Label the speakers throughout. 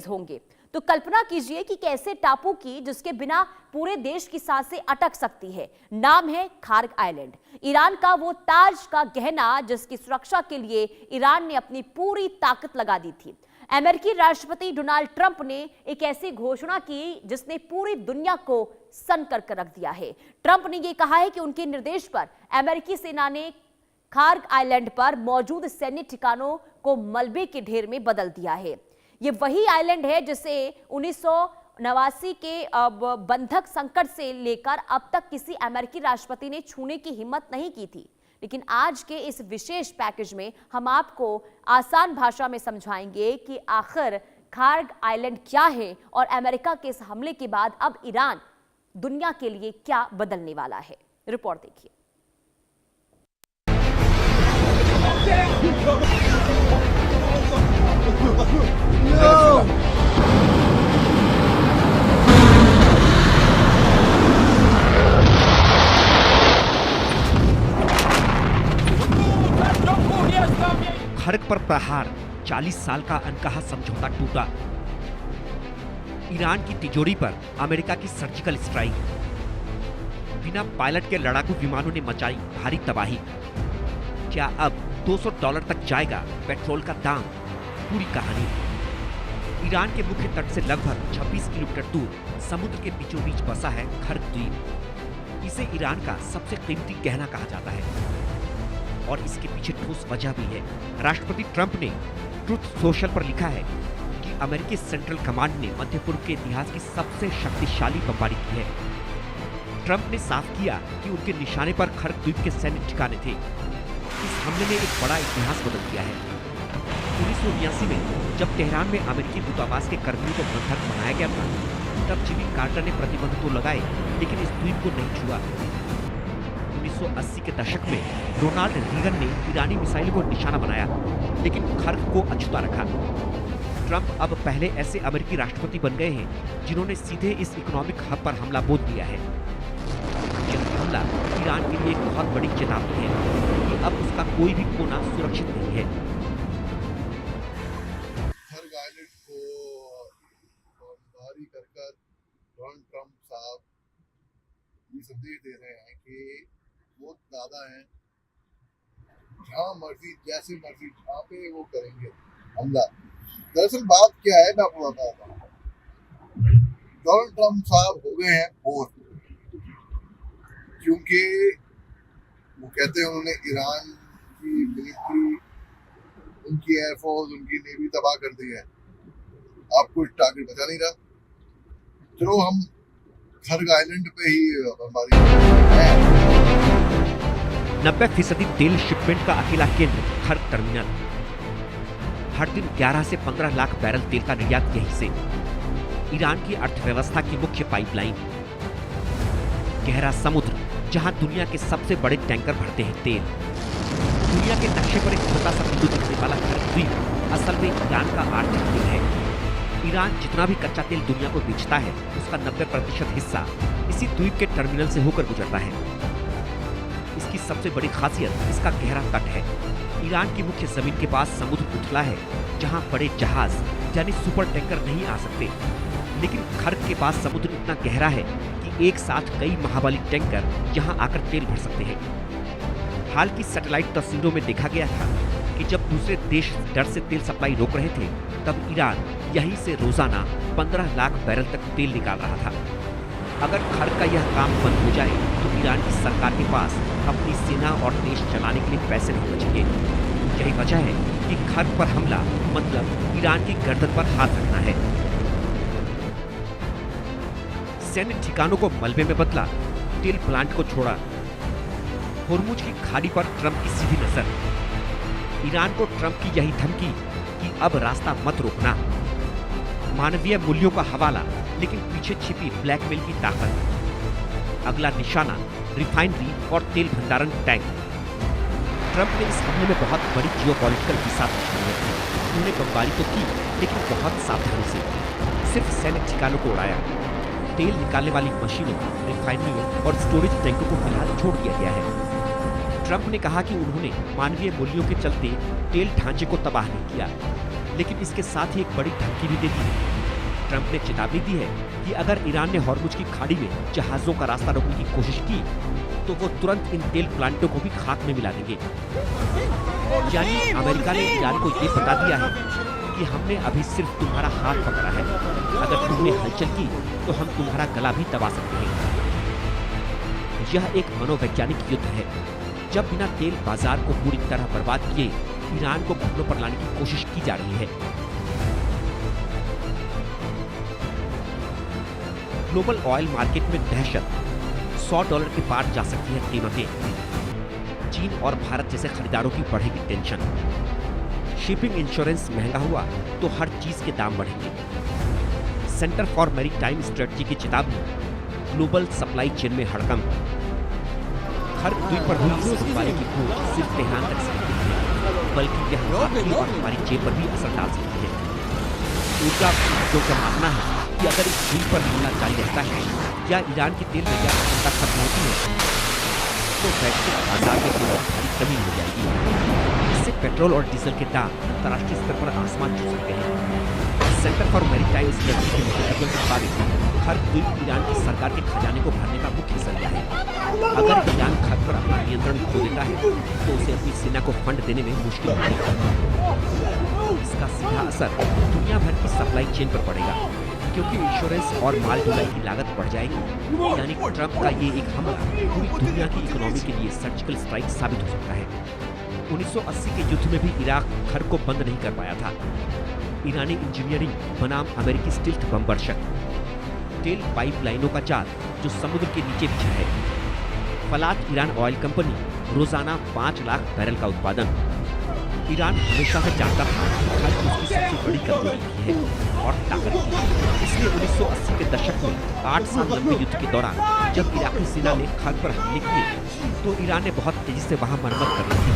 Speaker 1: होंगे। तो कल्पना कीजिए कि कैसे टापू की जिसके बिना पूरे देश की सांसें अटक सकती है। नाम है खार्ग आइलैंड। ईरान का वो ताज का गहना जिसकी सुरक्षा के लिए ईरान ने अपनी पूरी ताकत लगा दी थी। अमेरिकी राष्ट्रपति डोनाल्ड ट्रंप ने एक ऐसी घोषणा की जिसने पूरी दुनिया को सनक कर रख दिया है। ट्रंप ने यह कहा है कि उनके निर्देश पर अमेरिकी सेना ने खार्ग आइलैंड पर मौजूद सैन्य ठिकानों को मलबे के ढेर में बदल दिया है। ये वही आइलैंड है जिसे 1989 के बंधक संकट से लेकर अब तक किसी अमेरिकी राष्ट्रपति ने छूने की हिम्मत नहीं की थी। लेकिन आज के इस विशेष पैकेज में हम आपको आसान भाषा में समझाएंगे कि आखिर खार्ग आइलैंड क्या है और अमेरिका के इस हमले के बाद अब ईरान दुनिया के लिए क्या बदलने वाला है। रिपोर्ट देखिए।
Speaker 2: खार्ग पर प्रहार, 40 साल का अनकहा समझौता टूटा। ईरान की तिजोरी पर अमेरिका की सर्जिकल स्ट्राइक, बिना पायलट के लड़ाकू विमानों ने मचाई भारी तबाही। क्या अब $200 तक जाएगा पेट्रोल का दाम? पूरी कहानी। ईरान के मुख्य तट से लगभग 26 किलोमीटर दूर समुद्र के बीचों बीच बसा है खार्ग द्वीप। इसे ईरान का सबसे कीमती गहना कहा जाता है और इसके पीछे ठोस वजह भी है। राष्ट्रपति ट्रंप ने ट्रुथ सोशल पर लिखा है कि अमेरिकी सेंट्रल कमांड ने मध्य पूर्व के इतिहास की सबसे शक्तिशाली बमबारी की है। ट्रंप ने साफ किया कि उनके निशाने पर खार्ग द्वीप के सैन्य ठिकाने थे। इस हमले ने एक बड़ा इतिहास बदल दिया है। 1989 में जब तेहरान में अमेरिकी दूतावास के कर्मियों को बंधक बनाया गया था, तब जिमी कार्टर ने प्रतिबंध तो लगाए लेकिन इस द्वीप को नहीं छुआ। 1980 के दशक में रोनाल्ड रीगन ने ईरानी मिसाइल को निशाना बनाया लेकिन खार्ग को अछूता रखा। ट्रंप अब पहले ऐसे अमेरिकी राष्ट्रपति बन गए हैं जिन्होंने सीधे इस इकोनॉमिक हब पर हमला बोल दिया है। यह हमला ईरान के लिए एक बहुत बड़ी चेतावनी है कि अब उसका कोई भी कोना सुरक्षित नहीं है।
Speaker 3: खार्ग आइलैंड को बमबारी कर डोनाल्ड ट्रंप साहब ये संदेश दे रहे हैं कि वो दादा हैं, जहाँ मर्जी जैसे मर्जी जहाँ पे वो करेंगे हमला। दरअसल बात क्या है मैं आपको बताता हूँ। डोनाल्ड ट्रंप साहब हो गए हैं बोर, क्योंकि वो कहते हैं उन्होंने ईरान की मिलिट्री, उनकी एयरफोर्स, उनकी नेवी तबाह कर दी है। आप कुछ टारगेट बचा नहीं रहा। चलो हम खार्ग आइलैंड पे ही बमबारी है।
Speaker 2: 90% तेल शिपमेंट का अकेला केंद्र खार्ग टर्मिनल। हर दिन 11 से 15 लाख बैरल तेल का निर्यात यहीं से। ईरान की अर्थव्यवस्था की मुख्य पाइपलाइन। गहरा समुद्र जहां दुनिया के सबसे बड़े टैंकर भरते हैं तेल। दुनिया के नक्शे पर एक छोटा सा बिंदु दिखने वाला खार्ग द्वीप असल में ईरान का आर्थिक दिल है। ईरान जितना भी कच्चा तेल दुनिया को बेचता है उसका 90% हिस्सा इसी द्वीप के टर्मिनल से होकर गुजरता है। इसकी सबसे बड़ी खासियत इसका गहरा तट है। ईरान की मुख्य जमीन के पास समुद्र उथला है जहां बड़े जहाज यानी सुपर टैंकर नहीं आ सकते, लेकिन खार्ग के पास समुद्र इतना गहरा है कि एक साथ कई महाबली टैंकर यहां आकर तेल भर सकते हैं। हाल की सैटेलाइट तस्वीरों में देखा गया था कि जब दूसरे देश डर से तेल सप्लाई रोक रहे थे तब ईरान यहीं से रोजाना 15 लाख बैरल तक तेल निकाल रहा था। अगर खार्ग का यह काम बंद हो जाए तो ईरान की सरकार के पास अपनी सेना और देश चलाने के लिए पैसे नहीं बचेंगे। यही वजह है कि खार्ग पर हमला मतलब ईरान की गर्दन पर हाथ रखना है। सैन्य ठिकानों को मलबे में बदला, तेल प्लांट को छोड़ा। होर्मुज की खाड़ी पर ट्रंप की सीधी नजर। ईरान को ट्रंप की यही धमकी कि अब रास्ता मत रोकना। मानवीय मूल्यों का हवाला लेकिन पीछे छिपी ब्लैकमेल की ताकत। अगला निशाना रिफाइनरी और तेल भंडारण टैंक। ट्रंप ने इस हमले में बहुत बड़ी जियोपॉलिटिकल हिसाब रखी है। उन्होंने बमबारी तो की लेकिन बहुत सावधानी से, सिर्फ सैन्य ठिकानों को उड़ाया। तेल निकालने वाली मशीनों, रिफाइनरियों और स्टोरेज टैंकों को फिलहाल छोड़ दिया गया है। ट्रंप ने कहा कि उन्होंने मानवीय मूल्यों के चलते तेल ढांचे को तबाह नहीं किया, लेकिन इसके साथ ही एक बड़ी धमकी भी दे दी ट्रंप ने चेतावनी दी है कि अगर ईरान ने हॉर्मुज की खाड़ी में जहाजों का रास्ता रोकने की कोशिश की तो वो तुरंत इन तेल प्लांटों को भी खाक में मिला देंगे। यानी अमेरिका ने ईरान को ये बता दिया है कि हमने अभी सिर्फ तुम्हारा हाथ पकड़ा है, अगर तुमने हलचल की तो हम तुम्हारा गला भी दबा सकते हैं। यह एक मनोवैज्ञानिक युद्ध है। जब बिना तेल बाजार को पूरी तरह बर्बाद किए ईरान को घुटनों पर लाने की कोशिश की जा रही है। ग्लोबल ऑयल मार्केट में दहशत, $100 के पार जा सकती है कीमतें। चीन और भारत जैसे खरीदारों की बढ़ेगी टेंशन। शिपिंग इंश्योरेंस महंगा हुआ तो हर चीज के दाम बढ़ेंगे। सेंटर फॉर मैरीटाइम स्ट्रेटजी की चेतावनी, ग्लोबल सप्लाई चेन में हड़कंप। खर्क द्वीप पर हुई इस बर्फबारी की खोज सिर्फ तेहरान तक सीमित नहीं है, बल्कि यह आपकी और हमारी जेब पर भी असर डाल सकती है। ऊर्जा उपभोक्ताओं का मानना है कि अगर इस द्वीप पर हमला जारी रहता है या ईरान की तेल निर्यात क्षमता खत्म होती है तो वैश्विक बाजार में तेल की भारी कमी हो जाएगी। इससे पेट्रोल और डीजल के दाम अंतर्राष्ट्रीय स्तर पर आसमान छू सकते हैं। सेंटर फॉर मैरीटाइम स्ट्रेटजी के विशेषज्ञों के मुताबिक खर्क द्वीप ईरान की सरकार के खजाने को भरने का मुख्य जरिया है। अगर ईरान खर्क पर अपना नियंत्रण खो देता है तो उसे अपनी सेना को फंड देने में मुश्किल होगी। इसका सीधा असर दुनिया भर की सप्लाई चेन पर पड़ेगा, क्योंकि इंश्योरेंस और माल ढुलाई की लागत बढ़ जाएगी। यानी ट्रंप का ये एक हमला पूरी दुनिया की इकोनॉमी के लिए सर्जिकल स्ट्राइक साबित हो सकता है। 1980 के युद्ध में भी इराक खर्क को बंद नहीं कर पाया था। ईरानी इंजीनियरिंग बनाम अमेरिकी स्टिल्थ बम वर्षक, तेल पाइपलाइनों का जाल जो समुद्र के नीचे बिछा है। फलात ईरान ऑयल कंपनी, रोजाना 5 लाख बैरल का उत्पादन। ईरान हमेशा से जानता था कि खर्क उसकी सबसे बड़ी कमजोरी की है और ताकत की। इसलिए 1980 के दशक में 8 साल लंबे युद्ध के दौरान जब इराकी सेना ने खर्क पर हमले किए तो ईरान ने बहुत तेजी से वहां मरम्मत कर ली थी।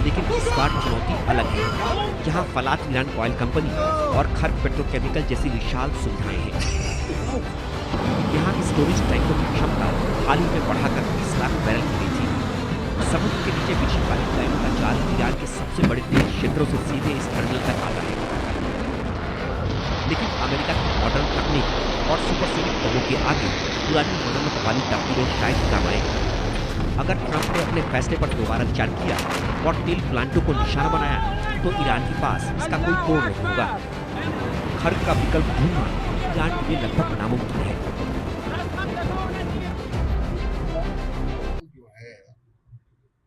Speaker 2: लेकिन इस बार चुनौती अलग है। यहाँ फलात ईरान ऑयल कंपनी और खर्क पेट्रोकेमिकल जैसी विशाल सुविधाएं हैं। यहाँ स्टोरेज टैंकों की क्षमता हाल ही में बढ़ाकर 20 लाख बैरल की गई थी। समुद्र के नीचे बिछी पाइपलाइन का जाल ईरान के सबसे बड़े तेल क्षेत्रों से सीधे इस टर्मिनल तक आता है। लेकिन अमेरिका की मॉडर्न तकनीक और सुपरसोनिक बमों के आगे पुरानी मरम्मत वाली तरकीबें शायद काम आएगी। अगर ट्रंप ने अपने फैसले पर दोबारा विचार किया और तेल प्लांटों को निशाना बनाया तो ईरान के पास इसका कोई तोड़ नहीं होगा। खर्क का विकल्प ढूंढना ईरान के लिए लगभग नामुमकिन है।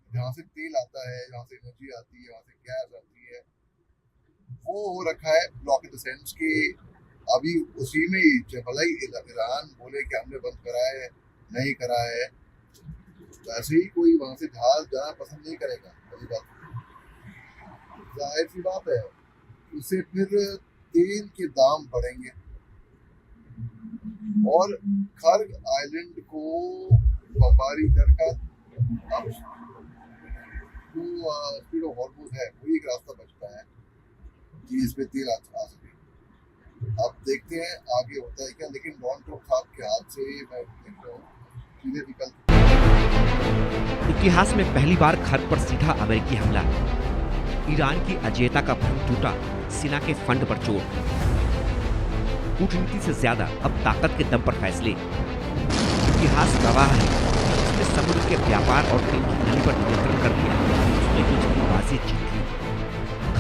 Speaker 3: जहाँ से तेल आता है, जहाँ से एनर्जी आती है, जहाँ से गैस आती है, वो हो रखा है ब्लॉक इन द सेंस कि अभी उसी में ही भले ही ईरान बोले कि हमने बंद करा है, नहीं करा है, वैसे ही कोई वहां से जहाज जाना पसंद नहीं करेगा। पहली बात जाहिर सी बात है, उससे फिर तेल के दाम बढ़ेंगे और खर्क आइलैंड को बमबारी कर अब जो स्ट्रेट ऑफ हॉर्मुज है वही एक रास्ता बचता है कि इस पे तेल आ सके। अब देखते हैं आगे होता है क्या, लेकिन डोनाल्ड ट्रंप साहब के हाथ से मैं देख रहा हूँ सीधे विकल्प।
Speaker 2: इतिहास में पहली बार खर्क पर सीधा अमेरिकी हमला। ईरान की अजेयता का भ्रम टूटा, सेना के फंड पर चोट। कूटनीति से ज्यादा अब ताकत के दम पर फैसले। इतिहास गवाह है, जिसने समुद्र के व्यापार और तेल की नदी पर नियंत्रण कर लिया, उसने युद्ध की बाजी जीत ली।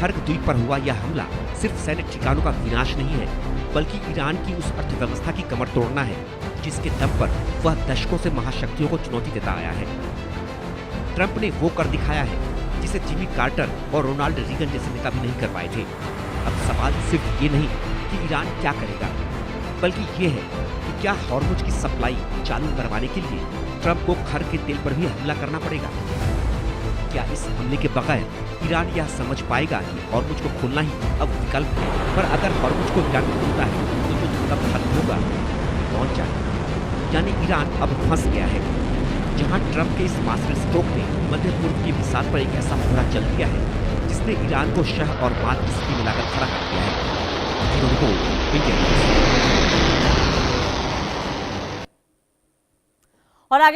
Speaker 2: खर्क द्वीप पर हुआ यह हमला सिर्फ सैन्य ठिकानों का विनाश नहीं है, बल्कि ईरान की उस अर्थव्यवस्था की कमर तोड़ना है जिसके दम पर वह दशकों से महाशक्तियों को चुनौती देता आया है। ट्रंप ने वो कर दिखाया है जिसे जिमी कार्टर और रोनाल्ड रीगन जैसे नेता भी नहीं कर पाए थे। अब सवाल सिर्फ ये नहीं कि ईरान क्या करेगा, बल्कि ये है कि क्या हॉर्मुज की सप्लाई चालू करवाने के लिए ट्रंप को खर्क के तेल पर भी हमला करना पड़ेगा। क्या इस हमले के बगैर ईरान यह समझ पाएगा कि हॉर्मुज को खोलना ही अब विकल्प है। पर अगर हॉर्मुज को ईरान खोलता है तो जो कब खत्म होगा कौन जाने। यानी ईरान अब फंस गया है। जहां ट्रंप के इस मास्टर स्ट्रोक ने मध्य पूर्व की मिसाल पर एक ऐसा मोहरा चल दिया है जिसने ईरान को शह और मात की स्थिति में लाकर खड़ा कर दिया है।
Speaker 1: और आगे